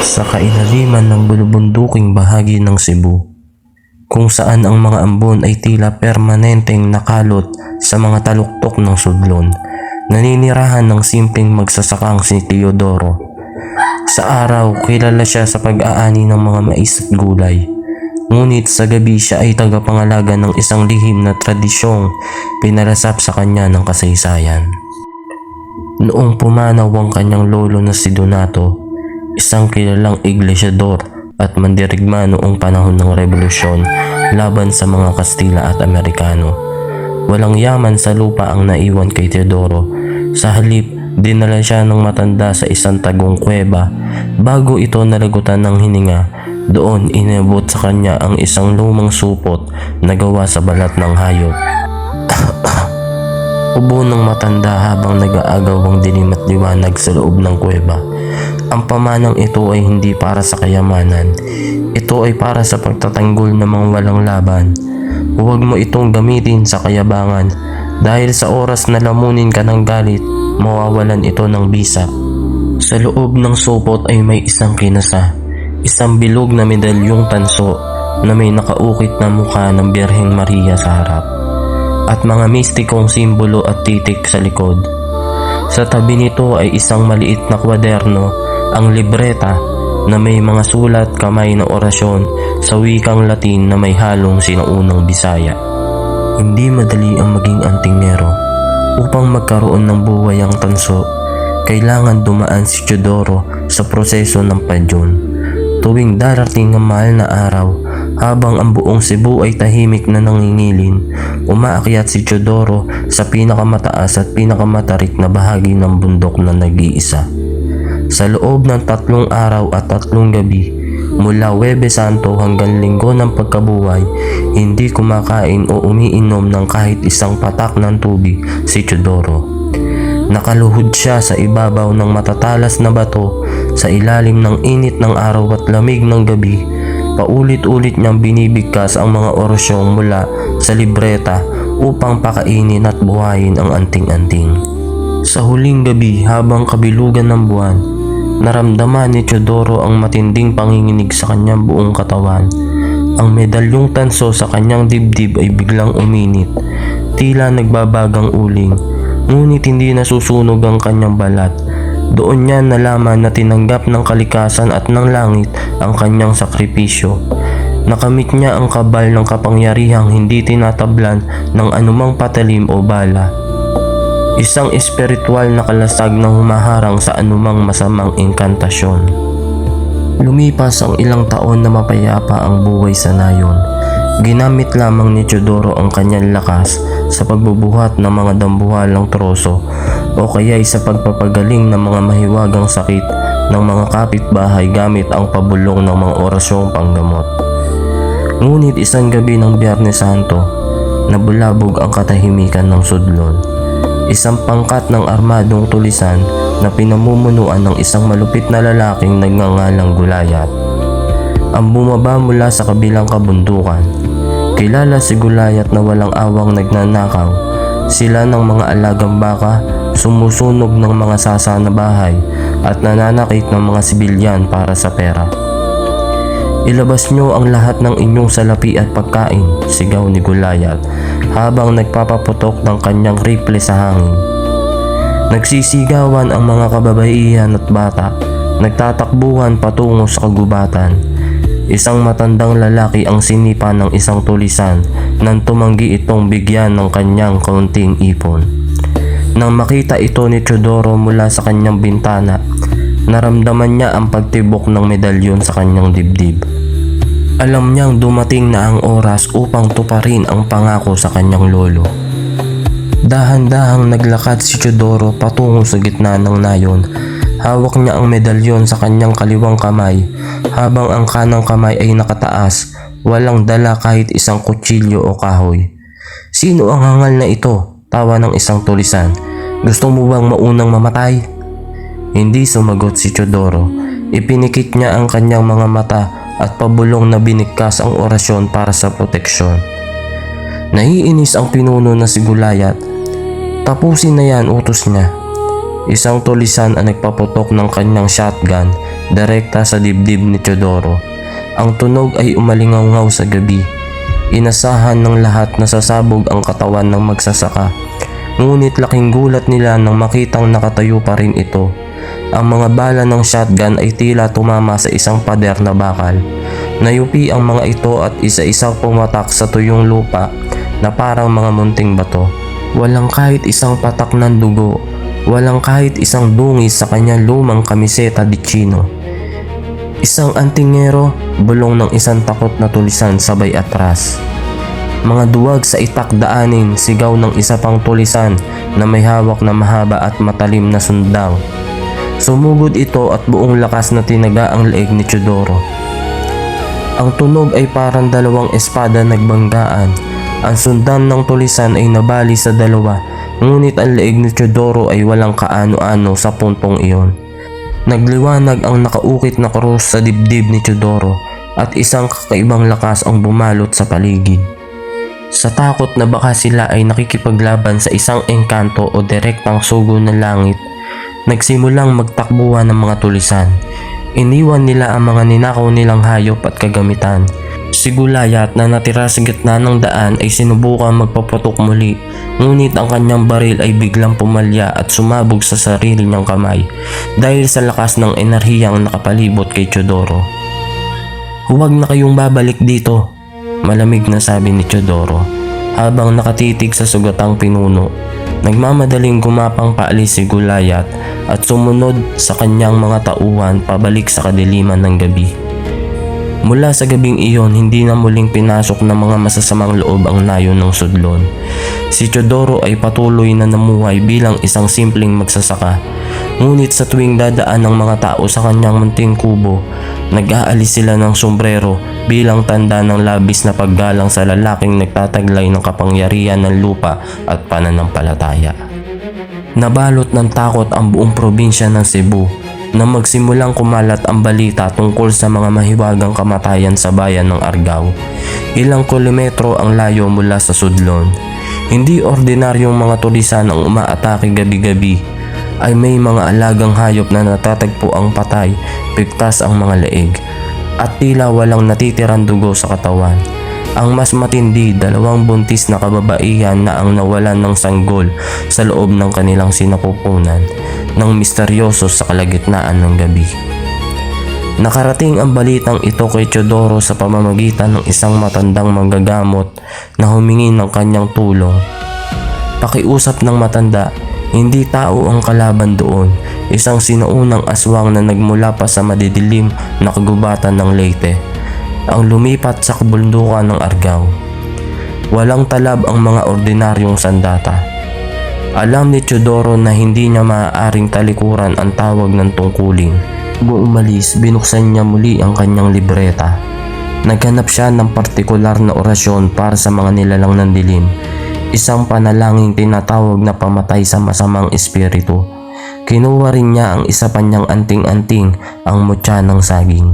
sa kailaliman ng bulubunduking bahagi ng Cebu, kung saan ang mga ambon ay tila permanenteng nakalot sa mga taluktok ng sudlon. Naninirahan ng simpleng magsasakang si Teodoro. Sa araw, kilala siya sa pag-aani ng mga mais at gulay. Ngunit sa gabi siya ay tagapangalaga ng isang lihim na tradisyong pinalasap sa kanya ng kasaysayan. Noong pumanaw ang kanyang lolo na si Donato, isang kilalang iglesyador at mandirigma noong panahon ng revolusyon laban sa mga Kastila at Amerikano. Walang yaman sa lupa ang naiwan kay Teodoro. Sa halip, dinala siya ng matanda sa isang tagong kuweba. Bago ito nalagutan ng hininga, doon inabot sa kanya ang isang lumang supot na gawa sa balat ng hayop. Ubo ng matanda habang nag-aagaw ang dilim at liwanag sa loob ng kuweba. Ang pamanang ito ay hindi para sa kayamanan. Ito ay para sa pagtatanggol ng mga walang laban. Huwag mo itong gamitin sa kayabangan, dahil sa oras na lamunin ka ng galit, mawawalan ito ng bisa. Sa loob ng supot ay may isang kinasa, isang bilog na medalyong tanso na may nakaukit na mukha ng Birheng Maria sa harap, at mga mistikong simbolo at titik sa likod. Sa tabi nito ay isang maliit na kwaderno, ang libreta, na may mga sulat kamay na orasyon sa wikang Latin na may halong sinaunang Bisaya. Hindi madali ang maging antingero. Upang magkaroon ng buhay ang tanso, kailangan dumaan si Teodoro sa proseso ng padyon. Tuwing darating ang mahal na araw, habang ang buong Cebu ay tahimik na nangingilin, umaakyat si Teodoro sa pinakamataas at pinakamatarik na bahagi ng bundok na nag-iisa. Sa loob ng 3 araw at 3 gabi, mula Huwebes Santo hanggang Linggo ng Pagkabuhay, hindi kumakain o umiinom ng kahit isang patak ng tubig si Teodoro. Nakaluhod siya sa ibabaw ng matatalas na bato sa ilalim ng init ng araw at lamig ng gabi. Paulit-ulit niyang binibigkas ang mga orasyong mula sa libreta upang pakainin at buhayin ang anting-anting. Sa huling gabi, habang kabilugan ng buwan, naramdaman ni Teodoro ang matinding panginginig sa kanyang buong katawan. Ang medalyong tanso sa kanyang dibdib ay biglang uminit, tila nagbabagang uling, ngunit hindi nasusunog ang kanyang balat. Doon niya nalaman na tinanggap ng kalikasan at ng langit ang kanyang sakripisyo. Nakamit niya ang kabal ng kapangyarihang hindi tinatablan ng anumang patalim o bala. Isang espiritual na kalasag na humaharang sa anumang masamang engkantasyon. Lumipas ang ilang taon na mapayapa ang buhay sa nayon. Ginamit lamang ni Teodoro ang kanyang lakas sa pagbubuhat ng mga dambuhalang troso o kaya'y sa pagpapagaling ng mga mahiwagang sakit ng mga kapitbahay gamit ang pabulong ng mga orasyong panggamot. Ngunit isang gabi ng Biyernes Santo, nabulabog ang katahimikan ng sudlon. Isang pangkat ng armadong tulisan na pinamumunuan ng isang malupit na lalaking nagngangalang Gulayat ang bumaba mula sa kabilang kabundukan. Kilala si Gulayat na walang awang nagnanakaw. Sila ng mga alagang baka, sumusunog ng mga sasa na bahay at nananakit ng mga sibilyan para sa pera. Ilabas niyo ang lahat ng inyong salapi at pagkain, sigaw ni Gulayat habang nagpapaputok ng kanyang rifle sa hangin. Nagsisigawan ang mga kababaihan at bata, nagtatakbuhan patungo sa kagubatan. Isang matandang lalaki ang sinipa ng isang tulisan nang tumanggi itong bigyan ng kanyang kaunting ipon. Nang makita ito ni Teodoro mula sa kanyang bintana, naramdaman niya ang pagtibok ng medalyon sa kanyang dibdib. Alam niyang dumating na ang oras upang tuparin ang pangako sa kanyang lolo. Dahan-dahang naglakad si Teodoro patungo sa gitna ng nayon. Hawak niya ang medalyon sa kanyang kaliwang kamay, habang ang kanang kamay ay nakataas, walang dala kahit isang kutsilyo o kahoy. "Sino ang hangal na ito?" tawa ng isang tulisan. "Gusto mo bang maunang mamatay?" Hindi sumagot si Teodoro. Ipinikit niya ang kanyang mga mata at pabulong na binigkas ang orasyon para sa proteksyon. Naiinis ang pinuno na si Gulayat. "Tapusin na yan," utos niya. Isang tulisan ang nagpaputok ng kanyang shotgun direkta sa dibdib ni Teodoro. Ang tunog ay umalingaw-ngaw sa gabi. Inasahan ng lahat na sasabog ang katawan ng magsasaka. Ngunit laking gulat nila nang makitang nakatayo pa rin ito. Ang mga bala ng shotgun ay tila tumama sa isang pader na bakal. Nayupi ang mga ito at isa-isang pumatak sa tuyong lupa na parang mga munting bato. Walang kahit isang patak ng dugo. Walang kahit isang dungis sa kanyang lumang kamiseta di chino. Isang antingero, bulong ng isang takot na tulisan sabay atras. Mga duwag sa itakdaanin, sigaw ng isa pang tulisan na may hawak na mahaba at matalim na sundang. Sumugod ito at buong lakas na tinaga ang leeg ni Teodoro. Ang tunog ay parang dalawang espada nagbanggaan. Ang sundan ng tulisan ay nabali sa dalawa, ngunit ang leeg ni Teodoro ay walang kaano-ano sa puntong iyon. Nagliwanag ang nakaukit na krus sa dibdib ni Teodoro at isang kakaibang lakas ang bumalot sa paligid. Sa takot na baka sila ay nakikipaglaban sa isang engkanto o direktang sugo ng langit, nagsimulang magtakbuhan ng mga tulisan. Iniwan nila ang mga ninakaw nilang hayop at kagamitan. Si Gulayat na natira sa gitna ng daan ay sinubukang magpaputok muli, ngunit ang kanyang baril ay biglang pumalya at sumabog sa sarili niyang kamay dahil sa lakas ng enerhiyang nakapalibot kay Teodoro. "Huwag na kayong babalik dito," malamig na sabi ni Teodoro habang nakatitig sa sugatang pinuno. Nagmamadaling gumapang paalis si Gulayat at sumunod sa kanyang mga tauhan pabalik sa kadiliman ng gabi. Mula sa gabing iyon, hindi na muling pinasok ng mga masasamang loob ang nayon ng sudlon. Si Teodoro ay patuloy na namuhay bilang isang simpleng magsasaka. Ngunit sa tuwing dadaan ng mga tao sa kanyang munting kubo, nag-aalis sila ng sombrero bilang tanda ng labis na paggalang sa lalaking nagtataglay ng kapangyarihan ng lupa at pananampalataya. Nabalot ng takot ang buong probinsya ng Cebu na magsimulang kumalat ang balita tungkol sa mga mahiwagang kamatayan sa bayan ng Argao. Ilang kilometro ang layo mula sa sudlon. Hindi ordinaryong mga tulisan ang umaatake gabi-gabi, ay may mga alagang hayop na natatagpo ang patay, bigtas ang mga leeg, at tila walang natitirang dugo sa katawan. Ang mas matindi, 2 buntis na kababaihan na ang nawalan ng sanggol sa loob ng kanilang sinapupunan ng misteryoso sa kalagitnaan ng gabi. Nakarating ang balitang ito kay Teodoro sa pamamagitan ng isang matandang manggagamot na humingi ng kanyang tulong. Pakiusap ng matanda, hindi tao ang kalaban doon, isang sinuunang aswang na nagmula pa sa madidilim na kagubatan ng Leyte, ang lumipat sa kabundukan ng Argao. Walang talab ang mga ordinaryong sandata. Alam ni Teodoro na hindi niya maaaring talikuran ang tawag ng tungkulin. Bago umalis, binuksan niya muli ang kanyang libreta. Naghanap siya ng partikular na orasyon para sa mga nilalang ng dilim, isang panalangin tinatawag na pamatay sa masamang espiritu. Kinuha rin niya ang isa pa niyang anting-anting, ang mutya ng saging.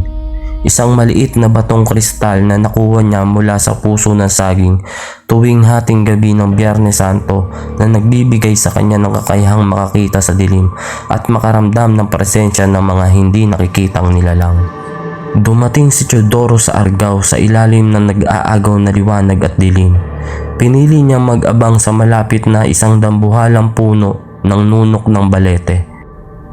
Isang maliit na batong kristal na nakuha niya mula sa puso ng saging tuwing hating gabi ng Biyernes Santo na nagbibigay sa kanya ng kakayahang makakita sa dilim at makaramdam ng presensya ng mga hindi nakikitang nilalang. Dumating si Teodoro sa Argao sa ilalim ng nag-aagaw na liwanag at dilim. Pinili niyang mag-abang sa malapit na isang dambuhalang puno ng nunok ng balete.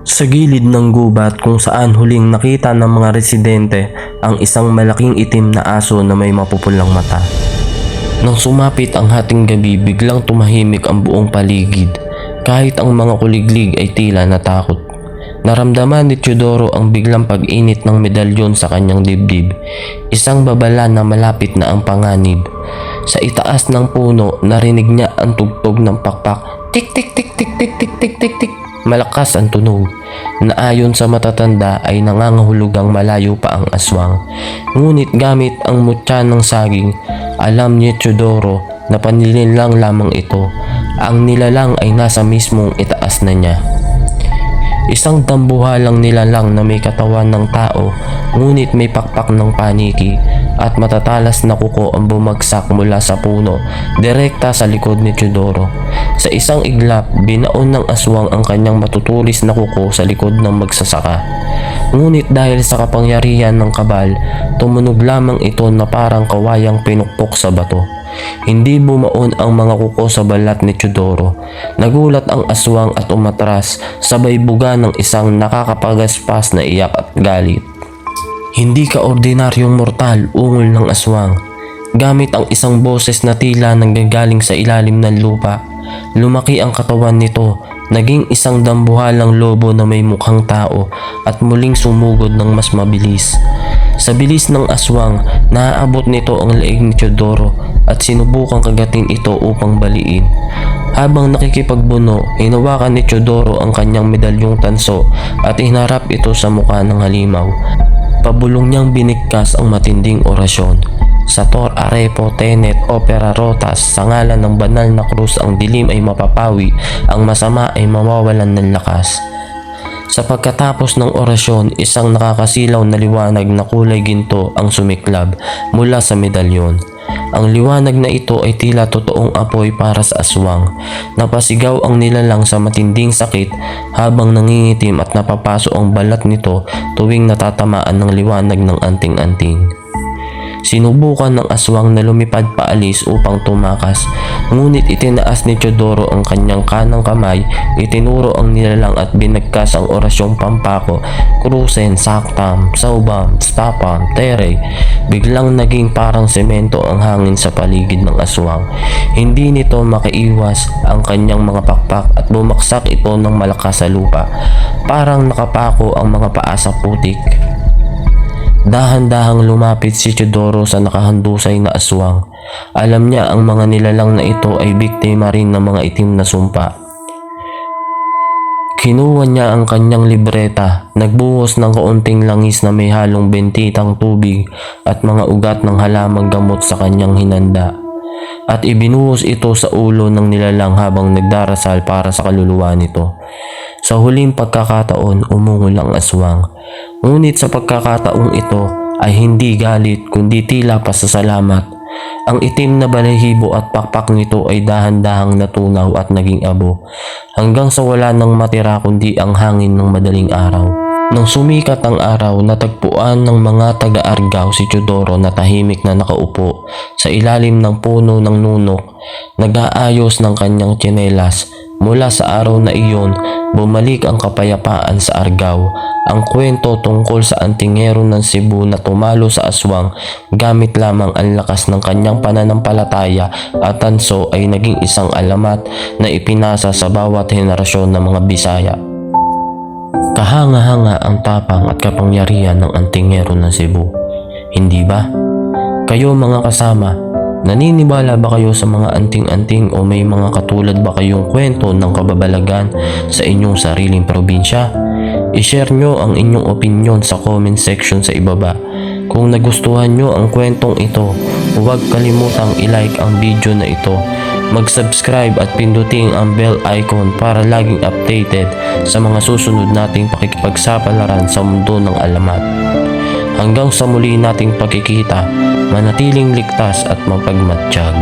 Sa gilid ng gubat kung saan huling nakita ng mga residente ang isang malaking itim na aso na may mapupulang mata. Nang sumapit ang hating gabi, biglang tumahimik ang buong paligid, kahit ang mga kuliglig ay tila natakot. Naramdaman ni Teodoro ang biglang pag-init ng medalyon sa kanyang dibdib, isang babala na malapit na ang panganib. Sa itaas ng puno, narinig niya ang tugtog ng pakpak. Tik tik tik tik tik tik tik tik tik. Malakas ang tunog na ayon sa matatanda ay nangangahulugang malayo pa ang aswang. Ngunit gamit ang mutya ng saging, alam ni Teodoro na panlilinlang lamang ito. Ang nilalang ay nasa mismong itaas na niya. Isang dambuhalang nilalang na may katawan ng tao, ngunit may pakpak ng paniki at matatalas na kuko ang bumagsak mula sa puno direkta sa likod ni Teodoro. Sa isang iglap, binaon ng aswang ang kanyang matutulis na kuko sa likod ng magsasaka. Ngunit dahil sa kapangyarihan ng kabal, tumunog lamang ito na parang kawayang pinukpok sa bato. Hindi bumaon ang mga kuko sa balat ni Teodoro. Nagulat ang aswang at umatras, sabay buga ng isang nakakapagaspas na iyak at galit. Hindi ka ordinaryong mortal, ungol ng aswang. Gamit ang isang boses na tila nanggagaling sa ilalim ng lupa, lumaki ang katawan nito, naging isang dambuhalang lobo na may mukhang tao at muling sumugod ng mas mabilis. Sa bilis ng aswang, naaabot nito ang leeg ni Teodoro at sinubukang kagatin ito upang baliin. Habang nakikipagbuno, hinawakan ni Teodoro ang kanyang medalyong tanso at hinarap ito sa mukha ng halimaw. Pabulong niyang binigkas ang matinding orasyon. Sator Arepo Tenet Opera Rotas, sa ngalan ng banal na krus ang dilim ay mapapawi, ang masama ay mawawalan ng lakas. Sa pagkatapos ng orasyon, isang nakakasilaw na liwanag na kulay ginto ang sumiklab mula sa medalyon. Ang liwanag na ito ay tila totoong apoy para sa aswang. Napasigaw ang nilalang sa matinding sakit habang nangingitim at napapaso ang balat nito tuwing natatamaan ng liwanag ng anting-anting. Sinubukan ng aswang na lumipad paalis upang tumakas, ngunit itinaas ni Teodoro ang kanyang kanang kamay, itinuro ang nilalang at binagkas ang orasyong pampako, Krusen, Saktam, Saubam, Stapam, Tere. Biglang naging parang semento ang hangin sa paligid ng aswang. Hindi nito makaiwas ang kanyang mga pakpak at bumaksak ito ng malakas sa lupa. Parang nakapako ang mga paa sa putik. Dahan-dahang lumapit si Teodoro sa nakahandusay na aswang. Alam niya ang mga nilalang na ito ay biktima rin ng mga itim na sumpa. Kinuha niya ang kanyang libreta, nagbuhos ng kaunting langis na may halong bentitang tubig at mga ugat ng halamang gamot sa kanyang hinanda. At ibinuhos ito sa ulo ng nilalang habang nagdarasal para sa kaluluwa nito. Sa huling pagkakataon, umungol ang aswang. Ngunit sa pagkakataong ito ay hindi galit kundi tila pasasalamat. Ang itim na balahibo at pakpak nito ay dahan-dahang natunaw at naging abo, hanggang sa wala nang matira kundi ang hangin ng madaling araw. Nang sumikat ang araw, natagpuan ng mga taga-Argao si Teodoro na tahimik na nakaupo sa ilalim ng puno ng nunok, nag-aayos ng kanyang tsinelas. Mula sa araw na iyon, bumalik ang kapayapaan sa Argao. Ang kwento tungkol sa antingero ng Cebu na tumalo sa aswang gamit lamang ang lakas ng kanyang pananampalataya at tanso ay naging isang alamat na ipinasa sa bawat henerasyon ng mga Bisaya. Kahanga-hanga ang tapang at kapangyarihan ng antingero ng Cebu. Hindi ba? Kayo mga kasama, naniniwala ba kayo sa mga anting-anting o may mga katulad ba kayong kwento ng kababalagan sa inyong sariling probinsya? I-share nyo ang inyong opinion sa comment section sa ibaba. Kung nagustuhan nyo ang kwentong ito, huwag kalimutang i-like ang video na ito. Mag-subscribe at pindutin ang bell icon para laging updated sa mga susunod nating pakikipagsapalaran sa mundo ng alamat. Hanggang sa muli nating pagkikita, manatiling ligtas at mapagmatsyag.